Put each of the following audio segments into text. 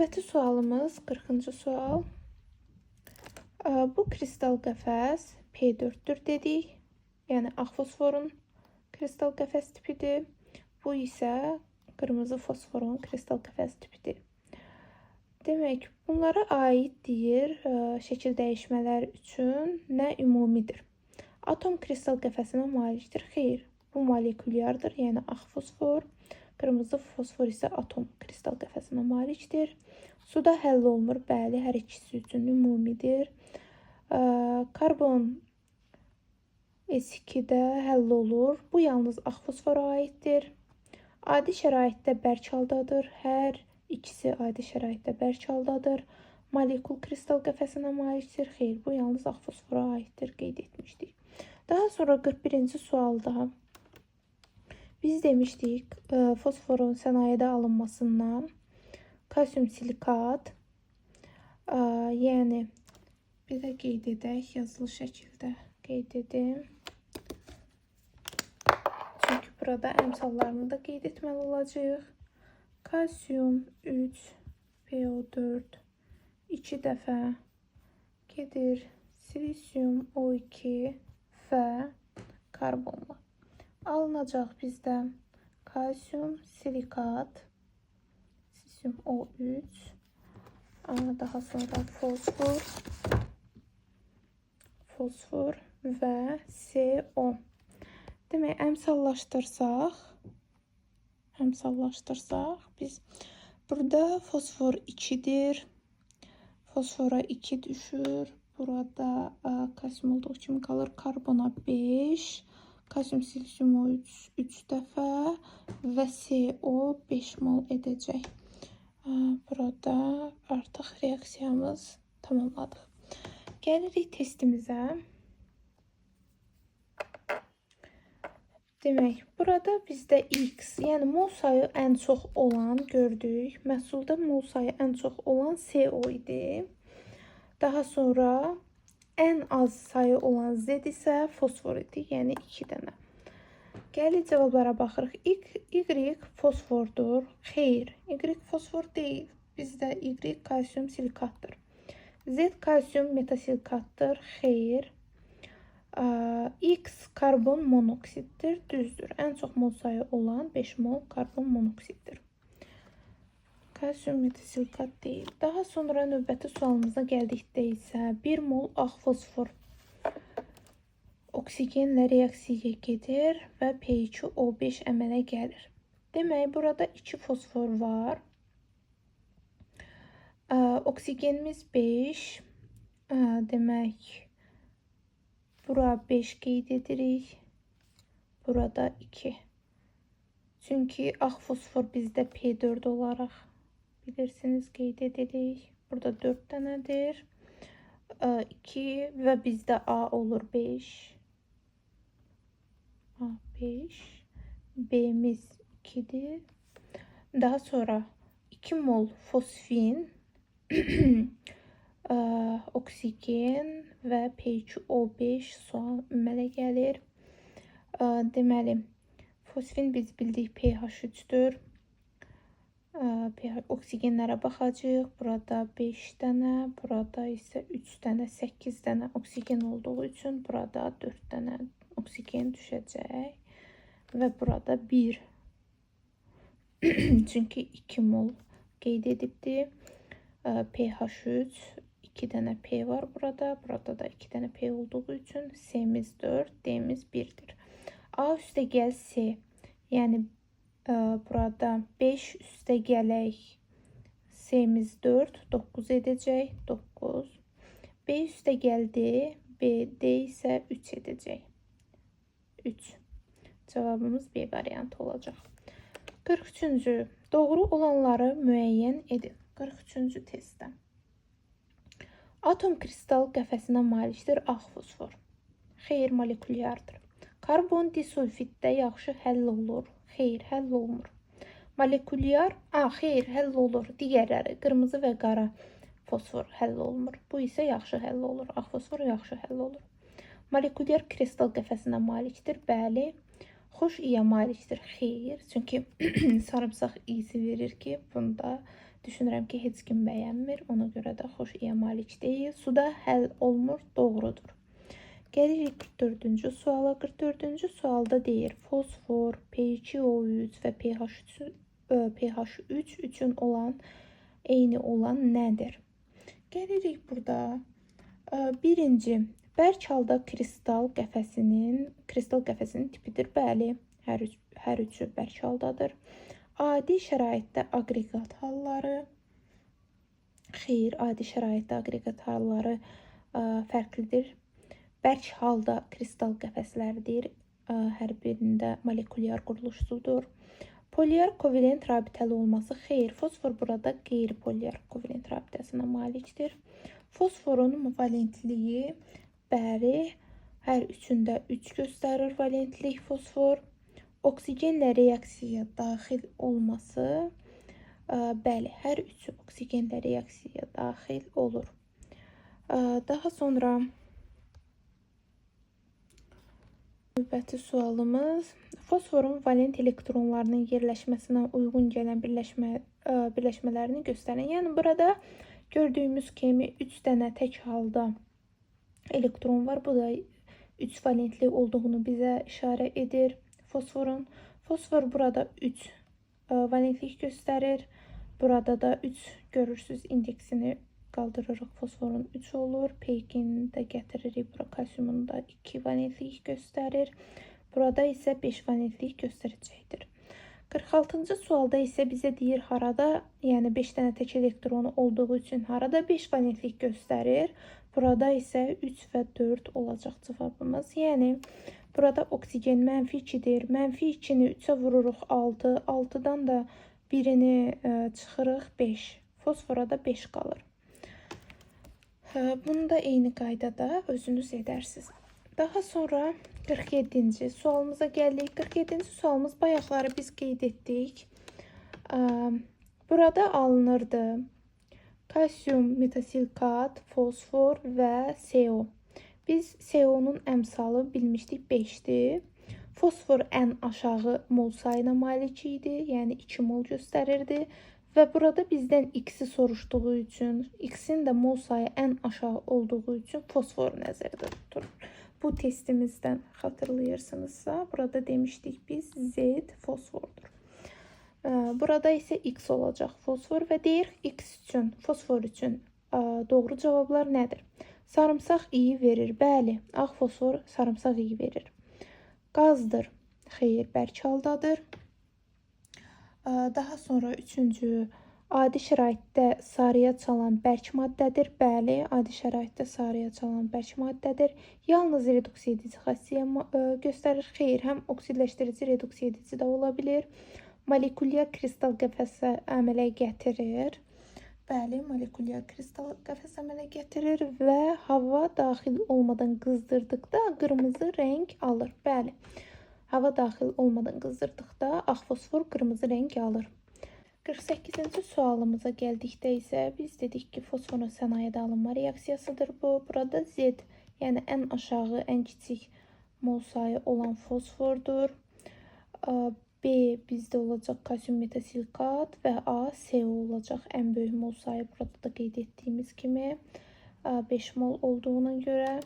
Növbəti sualımız 40-cı sual. Bu kristal qəfəs P4-dür dedik. Yəni ağ fosforun kristal qəfəs tipidir. Bu isə qırmızı fosforun kristal qəfəs tipidir. Demək, bunlara aid deyir şəkil dəyişmələr üçün nə ümumidir? Atom kristal qəfəsinə malikdir. Xeyr, bu molekulyardır, yəni ağ fosfor. Qırmızı fosfor isə atom kristal qəfəsinə malikdir. Suda həll olunur. Bəli, hər ikisi üçün ümumidir. Karbon S2-də həll olur. Bu yalnız ağ fosfora aiddir. Adi şəraitdə bərk haldadır. Hər ikisi adi şəraitdə bərk haldadır. Molekul kristal qəfəsinə malikdir. Xeyr, bu yalnız ağ fosfora aiddir. Qeyd etmişdik. Daha sonra 41-ci sualda biz demişdik fosforun sənayedə alınmasından kalsium silikat, yəni bir də qeyd edək, yazılı şəkildə qeyd edim. Çünki burada əmsallarını da qeyd etməli olacağıq. Kalsium 3 PO4 2 dəfə gedir silisium O2 və karbonla. Alınacaq bizdə kalsium silikat, silisium O3, daha sonra fosfor və CO. Demək, əmsallaşdırsaq biz burada fosfor 2-dir. Fosfora 2 düşür. Burada kalsium olduğu kimi qalır. Karbona 5. Kalsium silisium O3 3 dəfə və CO 5 mol edəcək. Burada artıq reaksiyamız tamamladıq. Gəlirik testimizə. Demək, burada bizdə X, yəni mol sayı ən çox olan gördük. Məhsulda mol sayı ən çox olan CO idi. Daha sonra ən az sayı olan Z isə fosfor idi, yəni 2 dənə. Gəlir cavablara baxırıq. Y fosfordur. Xeyr, Y fosfor deyil. Bizdə Y kalsium silikatdır. Z kalsium metasilikatdır. Xeyr. X karbon monoksiddir. Düzdür. Ən çox mol sayı olan 5 mol karbon monoksiddir. Kalsium metasilikat deyil. Daha sonra növbəti sualımıza gəldikdə isə 1 mol ağ fosfor oksigenlə reaksiyaya gedir və P2O5 əmələ gəlir. Demək, burada 2 fosfor var. Oksigenimiz 5. Demək, bura 5 qeyd edirik. Burada 2. Çünki ağ fosfor bizdə P4 olaraq bilirsiniz, qeyd edirik. Burada 4 dənədir. 2 və bizdə A olur 5. A5. B'miz 2'dir. Daha sonra 2 mol fosfin, oksigen və P2O5 sual əmələ gəlir. Deməli, fosfin biz bildik pH3'dür. Oksigenlərə baxacağıq. Burada 5 dənə, burada isə 3 dənə, 8 dənə oksigen olduğu üçün burada 4 dənə oksigen düşəcək və burada 1. Çünki 2 mol qeyd edibdir. pH3, 2 dənə P var burada. Burada da 2 dənə P olduğu üçün C'miz 4, D'miz 1'dir. A üstə gəl C. Yəni burada 5 üstə gələk C'miz 4, 9 edəcək. 9. B üstə gəldi. D isə 3 edəcək. 3. Cavabımız B variantı olacaq. 43-cü. Doğru olanları müəyyən edin. 43-cü testdə. Atom kristal qəfəsinə malikdir ağ fosfor. Xeyr, molekulyardır. Karbon disulfiddə yaxşı həll olur. Xeyr, həll olmur. Molekulyar, xeyr, həll olur. Digərləri, qırmızı və qara fosfor həll olmur. Bu isə yaxşı həll olur. Ağ fosfor yaxşı həll olur. Molekulyar kristal qəfəsinə malikdir. Bəli. Xoş iyə malikdir. Xeyr. Çünki sarımsaq iyisi verir ki, bunda Düşünürəm ki, heç kim bəyənmir. Ona görə də xoş iyə malik deyil. Suda həll olmur, doğrudur. Gəlirik 44-cü suala. 44-cü sualda deyir, fosfor, P2O3 və pH3 üçün eyni olan nədir? Gəlirik burada. Birinci, bərk halda kristal qəfəsinin tipidir. Bəli, hər üçü bərk haldadır. Adi şəraitdə aqreqat halları. Xeyr, adi şəraitdə aqreqat halları fərqlidir. Bərk halda kristal qəfəslərdir. Hər birində molekulyar quruluşsudur. Polyar kovalent rabitəli olması xeyr. Fosfor burada qeyri-polyar kovalent rabitəsinə malikdir. Fosforun valentliyi bəli, hər üçündə 3 göstərir valentlik fosfor. Oksigenlə reaksiyaya daxil olması, bəli, hər üçü oksigenlə reaksiyaya daxil olur. Daha sonra növbəti sualımız, fosforun valent elektronlarının yerləşməsinə uyğun gələn birləşmələrini göstərin. Yəni, burada gördüyümüz kimi 3 dənə tək halda elektron var. Bu da 3 valentli olduğunu bizə işarə edir fosforun. Fosfor burada 3 valentlik göstərir. Burada da 3 görürsünüz, indeksini qaldırırıq. Fosforun 3 olur. P2-ni də gətiririk. Bura kalsiumun da 2 valentlik göstərir. Burada isə 5 valentlik göstərəcəkdir. 46-cı sualda isə bizə deyir harada, yəni 5 dənə tək elektronu olduğu üçün harada 5 valentlik göstərir. Burada isə 3 və 4 olacaq cavabımız. Yəni, burada oksigen mənfi 2-dir. Mənfi 2-ni 3-ə vururuq 6. 6-dan da birini çıxırıq 5. Fosfora da 5 qalır. Bunu da eyni qaydada özünüz edərsiniz. Daha sonra 47-ci sualımıza gəldik. 47-ci sualımız bayaqları biz qeyd etdik. Burada alınırdı kalsium metasilkat, fosfor və CO. Biz CO-nun əmsalı bilmişdik 5-dir. Fosfor ən aşağı mol sayına malik idi, yəni 2 mol göstərirdi. Və burada bizdən X-i soruşduğu üçün, X-in də mol sayı ən aşağı olduğu üçün fosfor nəzərdə tutulur. Bu testimizdən xatırlayırsınızsa, burada demişdik biz Z fosfordur. Burada isə X olacaq fosfor və deyir X üçün, fosfor üçün doğru cavablar nədir? Sarımsaq iyi verir. Bəli, ağ fosfor sarımsaq iyi verir. Qazdır. Xeyr, bərk haldadır. Daha sonra üçüncü, adi şəraitdə sarıya çalan bərk maddədir. Bəli, adi şəraitdə sarıya çalan bərk maddədir. Yalnız reduksiya edici xassiyyə göstərir. Xeyr, həm oksidləşdirici, reduksiya edici də ola bilir. Molekulyar kristal qəfəsə əmələ gətirir. Bəli, molekulyar kristal qəfəs əmələ gətirir və hava daxil olmadan qızdırdıqda qırmızı rəng alır. Bəli, hava daxil olmadan qızdırdıqda ağ fosfor qırmızı rəng alır. 48-ci sualımıza gəldikdə isə biz dedik ki, fosforun sənayedə alınma reaksiyasıdır bu. Burada Z, yəni ən aşağı, ən kiçik mol sayı olan fosfordur. B bizdə olacaq kalsium metasilkat və A, CO olacaq ən böyük mol sayı. Burada da qeyd etdiyimiz kimi 5 mol olduğuna görə.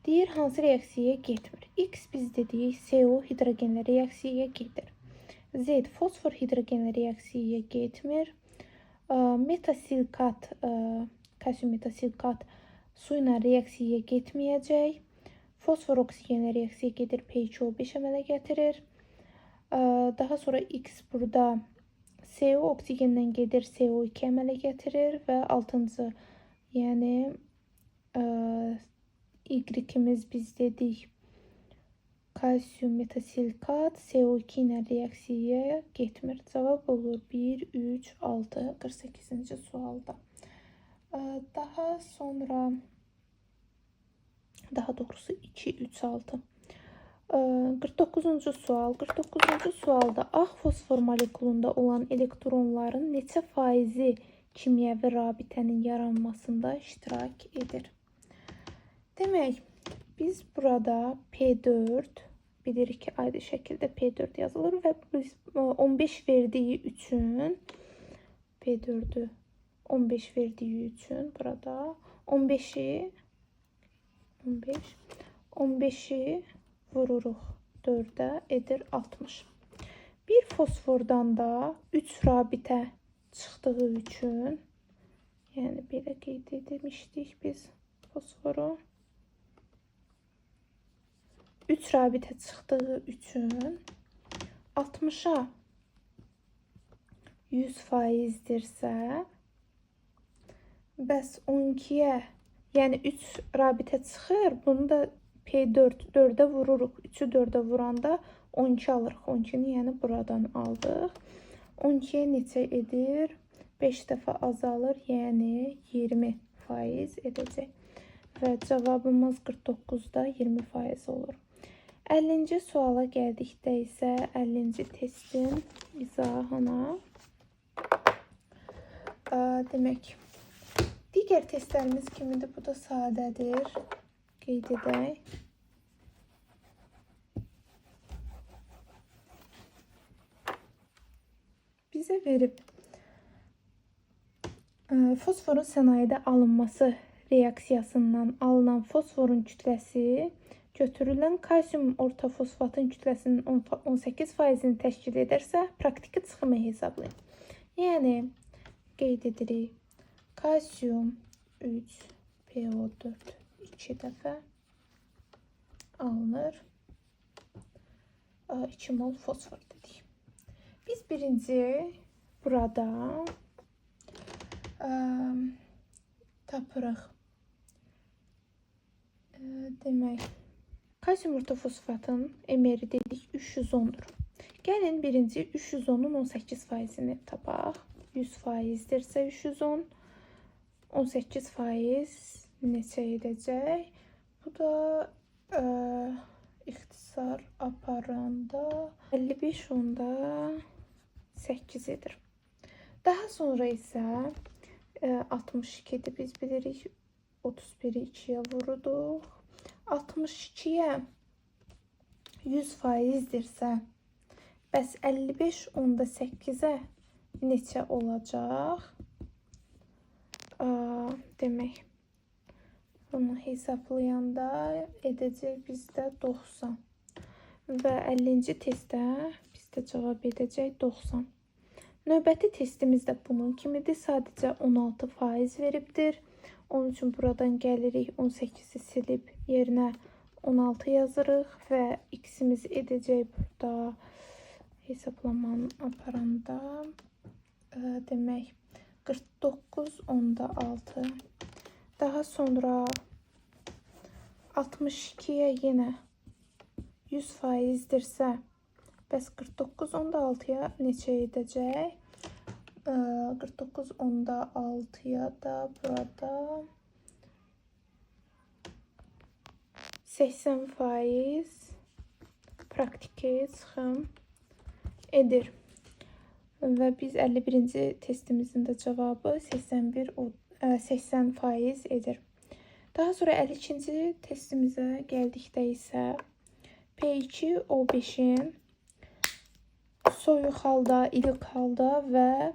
Deyir, hansı reaksiyaya getmir? X biz dedik, CO hidrogenlə reaksiyaya gedir. Z, fosfor hidrogenlə reaksiyaya getmir. Metasilkat, kalsium metasilkat su ilə reaksiyaya getməyəcək. Fosfor oksigenlə reaksiyaya gedir, P2O5 əmələ gətirir. Daha sonra X burada CO oksigenlə gedir, CO2 əmələ gətirir və 6-cı, yəni Y-imiz biz dedik kalsium metasilkat CO2 ilə reaksiyaya getmir. Cavab olur 1, 3, 6, 48-ci sualda. Daha sonra, daha doğrusu 2, 3, 6. 49-cu sual. 49-cu sualda ağ fosfor molekulunda olan elektronların neçə faizi kimyəvi rabitənin yaranmasında iştirak edir? Demək, biz burada P4 bilirik ki, adi şəkildə P4 yazılır və biz 15 verdiyi üçün P4-ü 15 verdiği için burada 15'i 15'i vururuq 4'ə edir 60. Bir fosfordan da 3 rabitə çıxdığı üçün, yəni belə qeyd etmişdik biz fosforu. 3 rabitə çıxdığı üçün 60'a 100%dirsə, bəs 12'yə, yəni 3 rabitə çıxır, bunu da P4'ə vururuq. 3'ü 4'ə vuranda 12 alırıq. 12'ni yəni buradan aldıq. 12'yə neçə edir? 5 dəfə azalır, yəni 20% edəcək. Və cavabımız 49'da 20% olur. 50-ci suala gəldikdə isə 50-ci testin izahına. Demək, digər testlərimiz kimidir, bu da sadədir. Qeyd edək. Bizə verib fosforun sənayedə alınması reaksiyasından alınan fosforun kütləsi götürülən kalsium ortofosfatın kütləsinin 18%-ni təşkil edirsə, praktiki çıxımı hesablayın. Yəni, qeyd edirik. Kalsium 3, PO4 2 dəfə alınır. 2 mol fosfor dedik. Biz birinci burada tapırıq. Demək, kalsium ortofosfatın emeri dedik 310'dur. Gəlin birinci 310'un 18%-ni tapaq. 100%dirsə 310, 18% neçə edəcək? Bu da ixtisar aparanda 55/8 edir. Daha sonra isə 62'dir biz bilirik. 31'i 2'yə vuruduq. 62'yə 100%dirsə, bəs 55/8'ə neçə olacaq? Demək, bunu hesablayanda edəcək bizdə 90. Və 50-ci testdə bizdə cavab edəcək 90. Növbəti testimiz də bunun kimidir. Sadəcə 16% veribdir. Onun üçün buradan gəlirik, 18'i silib yerinə 16 yazırıq və x'imiz edəcək burada hesablamanı aparanda demək 49/6. Daha sonra 62'yə yenə 100%dirsə, bəs 49/6'ya neçə edəcək? 49/6'ya da burada 80% praktiki çıxım edir. Və biz 51-ci testimizin də cavabı 80% edir. Daha sonra 52-ci testimizə gəldikdə isə P2O5'in soyuq halda, ilik halda və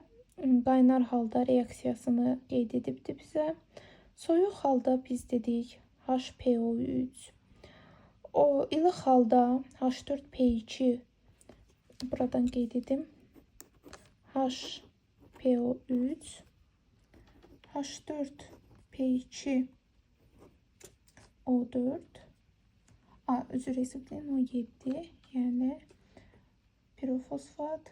qaynar halda reaksiyasını qeyd edibdir bizə. Soyuq halda biz dedik HPO3. O ilıq halda H4P2, buradan qeyd edim. HPO3, H4P2, O4, özür hesablayın, O7, yəni pirofosfat,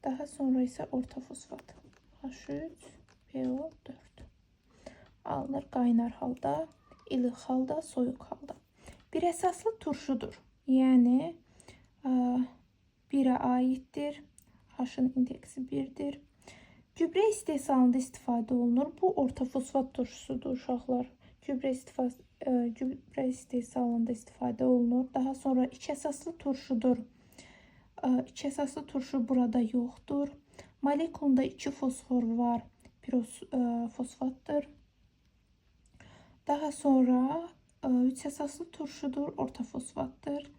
daha sonra isə ortofosfat, H3PO4 alınır qaynar halda, ilıq halda, soyuq halda. Bir əsaslı turşudur, yəni 1'ə aiddir, H-ın indeksi 1'dir. Gübrə istehsalında istifadə olunur. Bu ortofosfat turşusudur uşaqlar. Gübrə istehsalında istifadə olunur. Daha sonra 2 əsaslı turşudur. 2 əsaslı turşu burada yoxdur. Molekulunda 2 fosfor var. Pirofosfatdır. Daha sonra 3 əsaslı turşudur. Ortofosfatdır.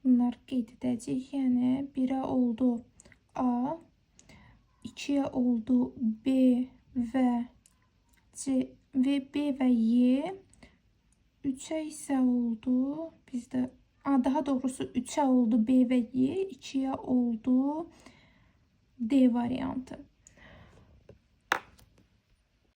Bunlar qeyd edəcəyik. Yəni 1'ə oldu A, 2'ye oldu B ve C ve B ve Y 3'e ise oldu. Bizde daha doğrusu 3'e oldu B ve Y, 2'ye oldu D variantı.